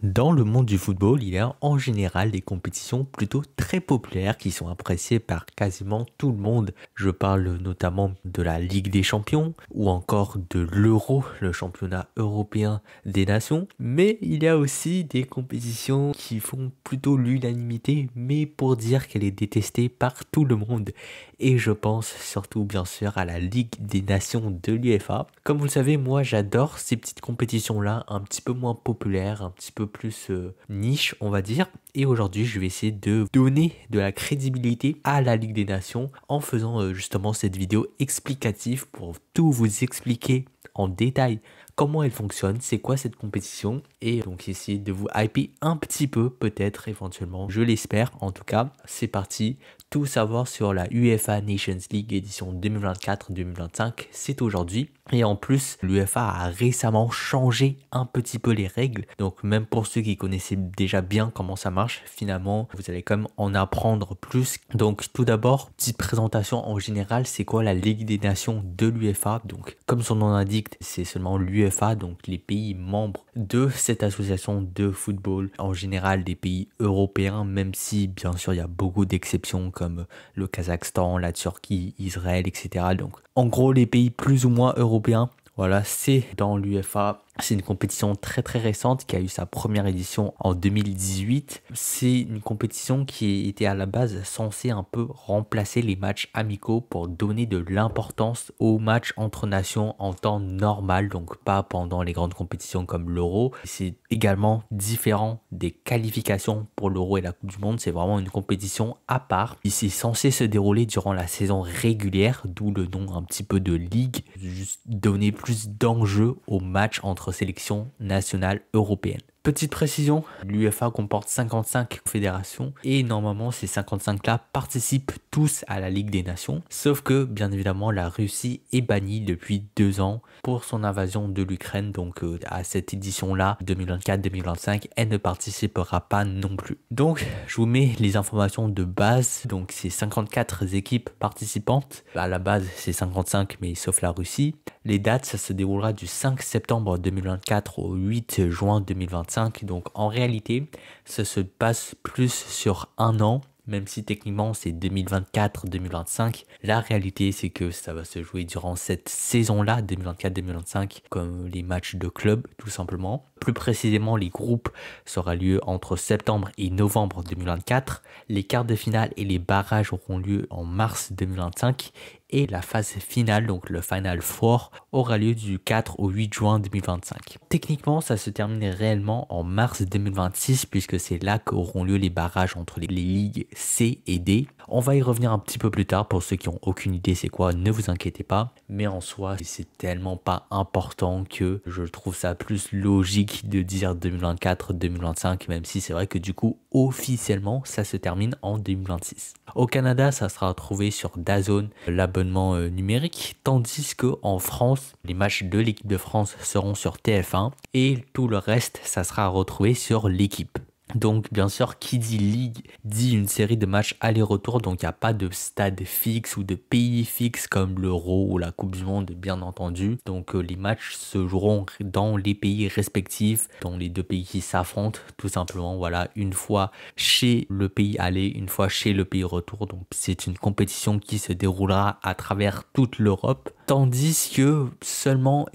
Dans le monde du football, il y a en général des compétitions plutôt très populaires qui sont appréciées par quasiment tout le monde. Je parle notamment de la Ligue des Champions ou encore de l'Euro, le championnat européen des nations. Mais il y a aussi des compétitions qui font plutôt l'unanimité, mais pour dire qu'elle est détestée par tout le monde. Et je pense surtout bien sûr à la Ligue des Nations de l'UEFA. Comme vous le savez, moi j'adore ces petites compétitions-là, un petit peu moins populaires, un petit peu plus niche on va dire. Et aujourd'hui je vais essayer de donner de la crédibilité à la Ligue des Nations en faisant justement cette vidéo explicative pour tout vous expliquer en détail comment elle fonctionne, c'est quoi cette compétition et donc essayer de vous hyper un petit peu peut-être éventuellement, je l'espère en tout cas. C'est parti, tout savoir sur la UEFA Nations League édition 2024-2025, c'est aujourd'hui. Et en plus, l'UEFA a récemment changé un petit peu les règles. Donc même pour ceux qui connaissaient déjà bien comment ça marche, finalement, vous allez quand même en apprendre plus. Donc tout d'abord, petite présentation en général, c'est quoi la Ligue des Nations de l'UEFA? Donc comme son nom l'indique, c'est seulement l'UEFA, donc les pays membres de cette association de football. En général, des pays européens, même si bien sûr il y a beaucoup d'exceptions comme le Kazakhstan, la Turquie, Israël, etc. Donc en gros, les pays plus ou moins européens, voilà, c'est dans l'UEFA. C'est une compétition très récente qui a eu sa première édition en 2018. C'est une compétition qui était à la base censée un peu remplacer les matchs amicaux pour donner de l'importance aux matchs entre nations en temps normal, donc pas pendant les grandes compétitions comme l'Euro. C'est également différent des qualifications pour l'Euro et la Coupe du Monde. C'est vraiment une compétition à part. C'est censé se dérouler durant la saison régulière, d'où le nom un petit peu de ligue, juste donner plus d'enjeux aux matchs entre sélections nationales européennes. Petite précision, l'UEFA comporte 55 fédérations et normalement ces 55-là participent tous à la Ligue des Nations. Sauf que bien évidemment la Russie est bannie depuis 2 ans pour son invasion de l'Ukraine. Donc à cette édition-là, 2024-2025, elle ne participera pas non plus. Donc je vous mets les informations de base. Donc c'est 54 équipes participantes. À la base c'est 55 mais sauf la Russie. Les dates, ça se déroulera du 5 septembre 2024 au 8 juin 2025. Donc en réalité, ça se passe plus sur un an, même si techniquement c'est 2024-2025. La réalité, c'est que ça va se jouer durant cette saison-là, 2024-2025, comme les matchs de club, tout simplement. Plus précisément, les groupes sera lieu entre septembre et novembre 2024. Les quarts de finale et les barrages auront lieu en mars 2025. Et la phase finale, donc le Final Four, aura lieu du 4 au 8 juin 2025. Techniquement, ça se termine réellement en mars 2026 puisque c'est là qu'auront lieu les barrages entre les ligues C et D. On va y revenir un petit peu plus tard pour ceux qui n'ont aucune idée c'est quoi, ne vous inquiétez pas. Mais en soi, c'est tellement pas important que je trouve ça plus logique de dire 2024-2025, même si c'est vrai que du coup, officiellement, ça se termine en 2026. Au Canada, ça sera retrouvé sur DAZN, l'abonnement numérique, tandis que en France, les matchs de l'équipe de France seront sur TF1 et tout le reste, ça sera retrouvé sur l'équipe. Donc bien sûr, qui dit ligue dit une série de matchs aller-retour, donc il n'y a pas de stade fixe ou de pays fixe comme l'Euro ou la Coupe du Monde bien entendu. Donc les matchs se joueront dans les pays respectifs, dans les deux pays qui s'affrontent tout simplement, voilà, une fois chez le pays aller, une fois chez le pays retour. Donc c'est une compétition qui se déroulera à travers toute l'Europe. Tandis que seulement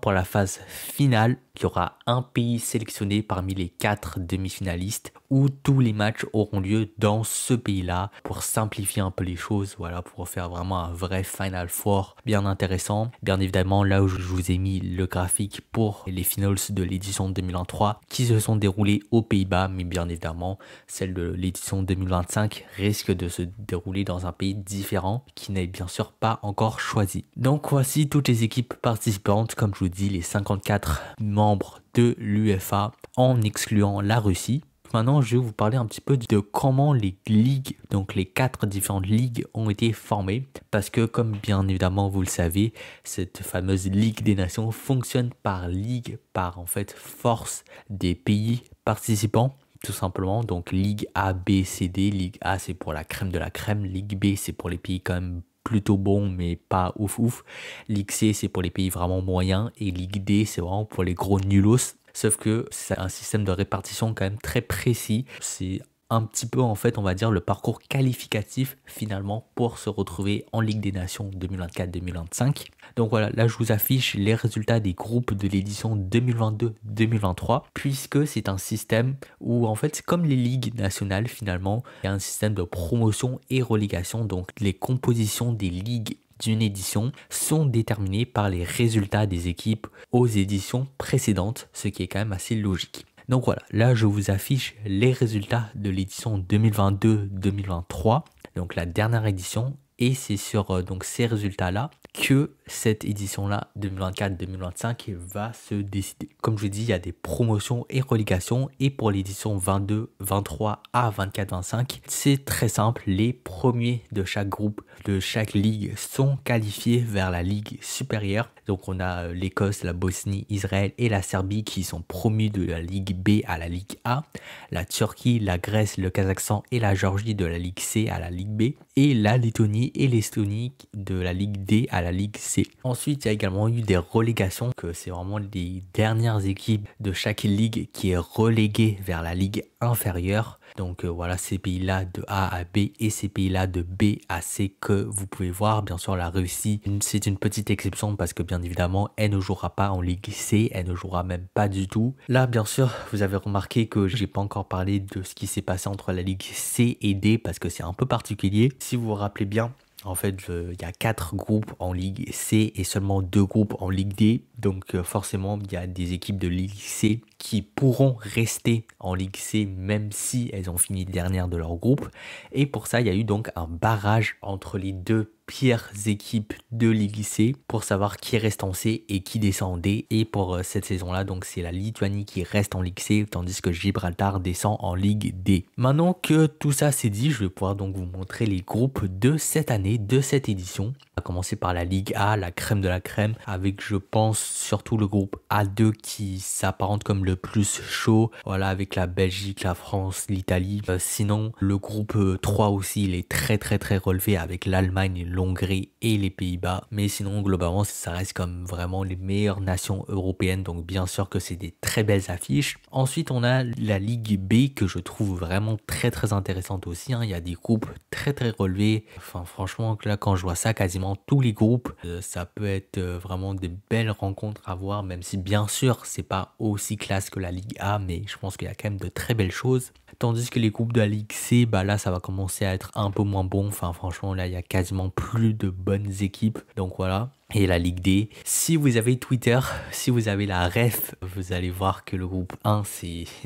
pour la phase finale, il y aura un pays sélectionné parmi les 4 demi-finalistes où tous les matchs auront lieu dans ce pays-là pour simplifier un peu les choses, voilà, pour faire vraiment un vrai Final Four bien intéressant. Bien évidemment, là où je vous ai mis le graphique pour les finals de l'édition 2023 qui se sont déroulées aux Pays-Bas, mais bien évidemment, celle de l'édition 2025 risque de se dérouler dans un pays différent qui n'est bien sûr pas encore choisi. Donc voici toutes les équipes participantes, comme je vous dis, les 54 membres de l'UEFA en excluant la Russie. Maintenant, je vais vous parler un petit peu de comment les ligues, donc les 4 différentes ligues ont été formées. Parce que comme bien évidemment vous le savez, cette fameuse Ligue des Nations fonctionne par ligue, par en fait force des pays participants. Tout simplement, donc Ligue A, B, C, D. Ligue A c'est pour la crème de la crème, Ligue B c'est pour les pays quand même plutôt bon mais pas ouf. Ligue C c'est pour les pays vraiment moyens et Ligue D c'est vraiment pour les gros nulos. sauf que c'est un système de répartition quand même très précis. C'est un petit peu en fait on va dire le parcours qualificatif finalement pour se retrouver en Ligue des Nations 2024-2025. Donc voilà, là je vous affiche les résultats des groupes de l'édition 2022-2023 puisque c'est un système où en fait c'est comme les ligues nationales finalement, il y a un système de promotion et relégation, donc les compositions des ligues d'une édition sont déterminées par les résultats des équipes aux éditions précédentes, ce qui est quand même assez logique. Donc voilà, là je vous affiche les résultats de l'édition 2022-2023, donc la dernière édition, et c'est sur donc ces résultats-là que cette édition-là 2024-2025 va se décider. Comme je vous dis, il y a des promotions et relégations, et pour l'édition 22-23 à 24-25, c'est très simple, les premiers de chaque groupe, de chaque ligue sont qualifiés vers la ligue supérieure. Donc on a l'Écosse, la Bosnie, Israël et la Serbie qui sont promus de la Ligue B à la Ligue A, la Turquie, la Grèce, le Kazakhstan et la Géorgie de la Ligue C à la Ligue B, et la Lettonie et l'Estonie de la Ligue D à la Ligue C. Ensuite, il y a également eu des relégations, que c'est vraiment les dernières équipes de chaque ligue qui est reléguée vers la Ligue inférieure. Donc voilà, ces pays-là de A à B et ces pays-là de B à C que vous pouvez voir. Bien sûr, la Russie, c'est une petite exception parce que bien évidemment, elle ne jouera pas en Ligue C, elle ne jouera même pas du tout. Là, bien sûr, vous avez remarqué que j'ai pas encore parlé de ce qui s'est passé entre la Ligue C et D parce que c'est un peu particulier. Si vous vous rappelez bien, en fait, il y a 4 groupes en Ligue C et seulement 2 groupes en Ligue D. Donc forcément, il y a des équipes de Ligue C qui pourront rester en Ligue C même si elles ont fini dernière de leur groupe. Et pour ça, il y a eu donc un barrage entre les deux pires équipes de Ligue C pour savoir qui reste en C et qui descend en D. Et pour cette saison-là, donc c'est la Lituanie qui reste en Ligue C, tandis que Gibraltar descend en Ligue D. Maintenant que tout ça c'est dit, je vais pouvoir donc vous montrer les groupes de cette année, de cette édition. On va commencer par la Ligue A, la crème de la crème, avec je pense surtout le groupe A2 qui s'apparente comme le plus chaud, voilà, avec la Belgique, la France, l'Italie. Sinon, le groupe 3 aussi, il est très relevé avec l'Allemagne, l'Hongrie et les Pays-Bas. Mais sinon, globalement, ça reste comme vraiment les meilleures nations européennes, donc bien sûr que c'est des très belles affiches. Ensuite, on a la Ligue B que je trouve vraiment très intéressante aussi, hein. Il y a des groupes très relevés. Enfin, franchement, là, quand je vois ça, quasiment tous les groupes, ça peut être vraiment des belles rencontres à voir, même si bien sûr c'est pas aussi classe que la Ligue A, mais je pense qu'il y a quand même de très belles choses. Tandis que les groupes de la Ligue C, bah là ça va commencer à être un peu moins bon. Enfin franchement là il y a quasiment plus de bonnes équipes, donc voilà. Et la Ligue D, si vous avez Twitter, si vous avez la ref, vous allez voir que le groupe 1,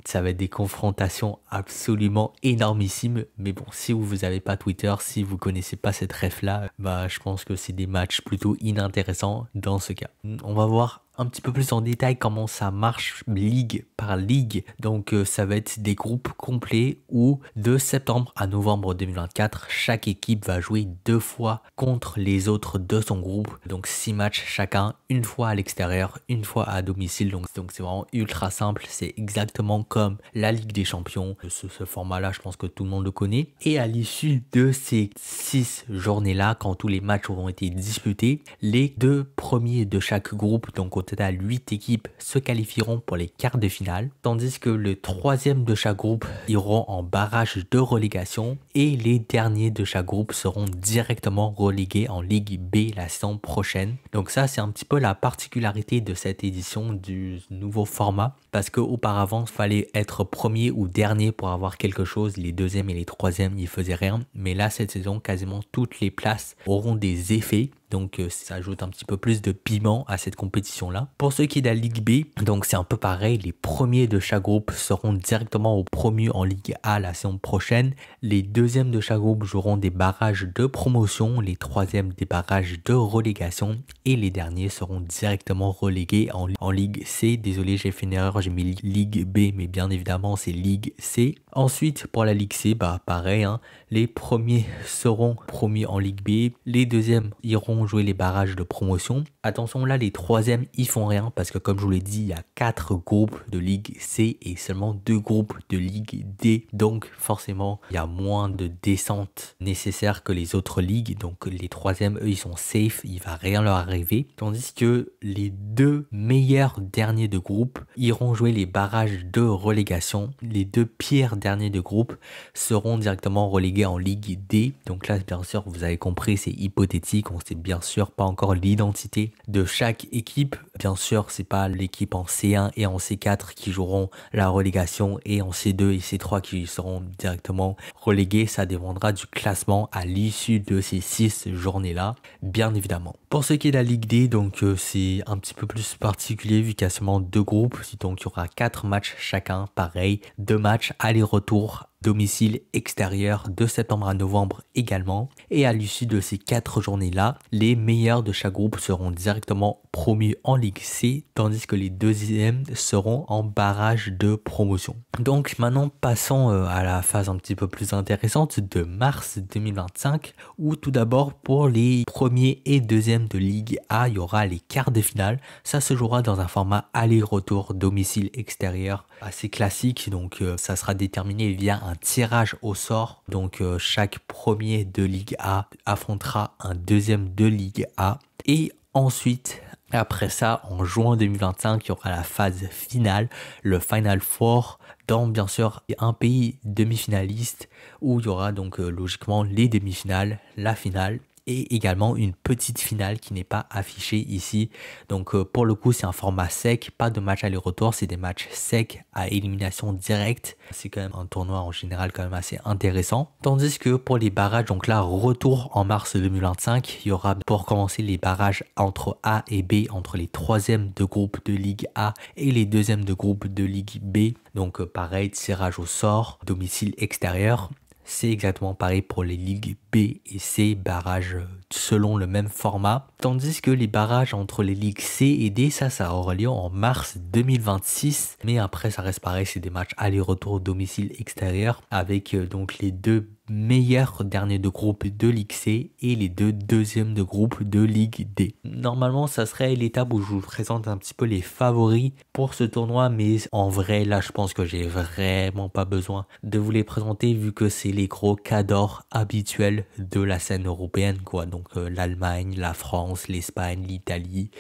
ça va être des confrontations absolument énormissimes. Mais bon, si vous n'avez pas Twitter, si vous connaissez pas cette ref là, bah je pense que c'est des matchs plutôt inintéressants dans ce cas. On va voir un petit peu plus en détail comment ça marche ligue par ligue. Donc ça va être des groupes complets où de septembre à novembre 2024, chaque équipe va jouer 2 fois contre les autres de son groupe. Donc 6 matchs chacun, une fois à l'extérieur, une fois à domicile. Donc c'est vraiment ultra simple, c'est exactement comme la Ligue des Champions. Ce format-là, je pense que tout le monde le connaît. Et à l'issue de ces 6 journées-là, quand tous les matchs auront été disputés, les 2 premiers de chaque groupe, donc au total 8 équipes, se qualifieront pour les quarts de finale, tandis que le 3e de chaque groupe iront en barrage de relégation et les derniers de chaque groupe seront directement relégués en Ligue B la saison prochaine. Donc ça c'est un petit peu la particularité de cette édition du nouveau format, parce qu'auparavant il fallait être premier ou dernier pour avoir quelque chose, les 2e et les 3e ils faisaient rien, mais là cette saison quasiment toutes les places auront des effets. Donc ça ajoute un petit peu plus de piment à cette compétition-là. Pour ce qui est de la Ligue B, donc c'est un peu pareil. Les premiers de chaque groupe seront directement au promu en Ligue A la saison prochaine. Les 2e de chaque groupe joueront des barrages de promotion. Les 3e des barrages de relégation. Et les derniers seront directement relégués en Ligue C. Désolé, j'ai fait une erreur, j'ai mis Ligue B, mais bien évidemment c'est Ligue C. Ensuite, pour la Ligue C, bah pareil, hein, les premiers seront promus en Ligue B. Les 2e iront jouer les barrages de promotion Attention, là, les troisièmes, ils font rien parce que comme je vous l'ai dit, il y a 4 groupes de Ligue C et seulement 2 groupes de Ligue D. Donc, forcément, il y a moins de descente nécessaire que les autres ligues. Donc, les troisièmes, eux, ils sont safe, il va rien leur arriver. Tandis que les 2 meilleurs derniers de groupe iront jouer les barrages de relégation. Les 2 pires derniers de groupe seront directement relégués en Ligue D. Donc là, bien sûr, vous avez compris, c'est hypothétique. On sait bien sûr pas encore l'identité de chaque équipe. Bien sûr, c'est pas l'équipe en C1 et en C4 qui joueront la relégation et en C2 et C3 qui seront directement relégués. Ça dépendra du classement à l'issue de ces 6 journées-là, bien évidemment. Pour ce qui est de la Ligue D, donc c'est un petit peu plus particulier vu qu'il y a seulement 2 groupes. Donc il y aura 4 matchs chacun, pareil, 2 matchs aller-retour domicile extérieur de septembre à novembre également. Et à l'issue de ces 4 journées-là, les meilleurs de chaque groupe seront directement promus en Ligue C, tandis que les deuxièmes seront en barrage de promotion. Donc maintenant, passons à la phase un petit peu plus intéressante de mars 2025, où tout d'abord, pour les premiers et deuxièmes de Ligue A, il y aura les quarts de finale. Ça se jouera dans un format aller-retour domicile extérieur assez classique, donc ça sera déterminé via un tirage au sort. Donc chaque premier de Ligue A affrontera un deuxième de Ligue A. Et ensuite, après ça, en juin 2025, il y aura la phase finale, le Final Four, dans bien sûr un pays demi-finaliste où il y aura donc logiquement les demi-finales, la finale et également une petite finale qui n'est pas affichée ici. Donc pour le coup, c'est un format sec, pas de match aller-retour, c'est des matchs secs à élimination directe. C'est quand même un tournoi en général quand même assez intéressant. Tandis que pour les barrages, donc là, retour en mars 2025, il y aura pour commencer les barrages entre A et B, entre les troisièmes de groupe de Ligue A et les deuxièmes de groupe de Ligue B. Donc pareil, tirage au sort, domicile extérieur. C'est exactement pareil pour les ligues B et C, barrages selon le même format. Tandis que les barrages entre les ligues C et D, ça aura lieu en mars 2026. Mais après, ça reste pareil, c'est des matchs aller-retour domicile extérieur avec donc les 2 meilleurs derniers de groupe de Ligue C et les 2 deuxièmes de groupe de Ligue D. Normalement, ça serait l'étape où je vous présente un petit peu les favoris pour ce tournoi, mais en vrai, là, je pense que j'ai vraiment pas besoin de vous les présenter vu que c'est les gros cadors habituels de la scène européenne, quoi. Donc l'Allemagne, la France, l'Espagne, l'Italie,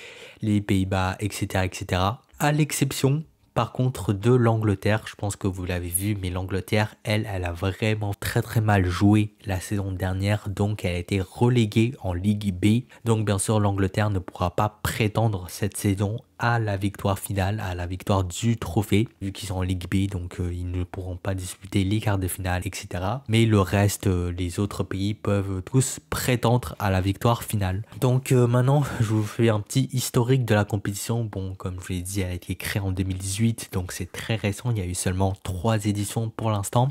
les Pays-Bas, etc., etc. À l'exception par contre de l'Angleterre, je pense que vous l'avez vu, mais l'Angleterre, elle a vraiment très mal joué la saison dernière, donc elle a été reléguée en Ligue B. Donc bien sûr, l'Angleterre ne pourra pas prétendre cette saison à la victoire finale, à la victoire du trophée, vu qu'ils sont en Ligue B, donc ils ne pourront pas disputer les quarts de finale, etc. Mais le reste, les autres pays peuvent tous prétendre à la victoire finale. Donc maintenant, je vous fais un petit historique de la compétition. Bon, comme je vous l'ai dit, elle a été créée en 2018, donc c'est très récent, il y a eu seulement 3 éditions pour l'instant,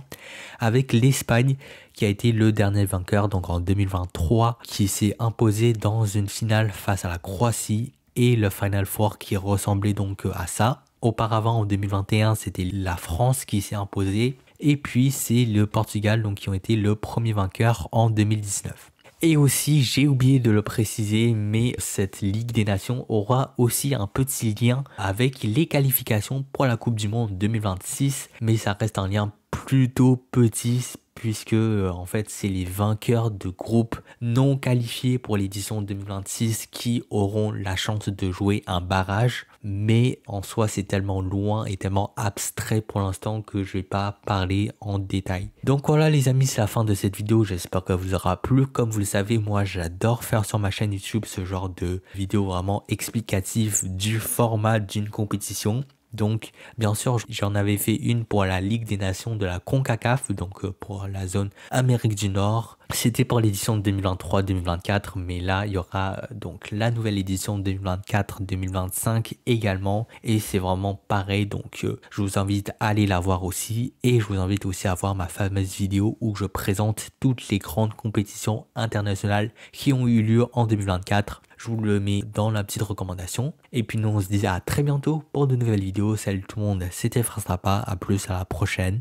avec l'Espagne qui a été le dernier vainqueur, donc en 2023, qui s'est imposé dans une finale face à la Croatie, et le Final Four qui ressemblait donc à ça. Auparavant, en 2021, c'était la France qui s'est imposée. Et puis, c'est le Portugal donc, qui ont été le premier vainqueur en 2019. Et aussi, j'ai oublié de le préciser, mais cette Ligue des Nations aura aussi un petit lien avec les qualifications pour la Coupe du Monde 2026. Mais ça reste un lien plutôt petit, puisque en fait c'est les vainqueurs de groupes non qualifiés pour l'édition 2026 qui auront la chance de jouer un barrage, mais en soi c'est tellement loin et tellement abstrait pour l'instant que je vais pas parler en détail. Donc voilà les amis, c'est la fin de cette vidéo, j'espère que vous aura plu. Comme vous le savez, moi j'adore faire sur ma chaîne YouTube ce genre de vidéos vraiment explicatives du format d'une compétition. Donc, bien sûr, j'en avais fait une pour la Ligue des Nations de la CONCACAF, donc pour la zone Amérique du Nord. C'était pour l'édition 2023-2024, mais là, il y aura donc la nouvelle édition 2024-2025 également. Et c'est vraiment pareil, donc je vous invite à aller la voir aussi. Et je vous invite aussi à voir ma fameuse vidéo où je présente toutes les grandes compétitions internationales qui ont eu lieu en 2024. Je vous le mets dans la petite recommandation. Et puis nous on se dit à très bientôt pour de nouvelles vidéos. Salut tout le monde, c'était Frastrapa, à plus à la prochaine.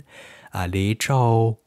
Allez, ciao!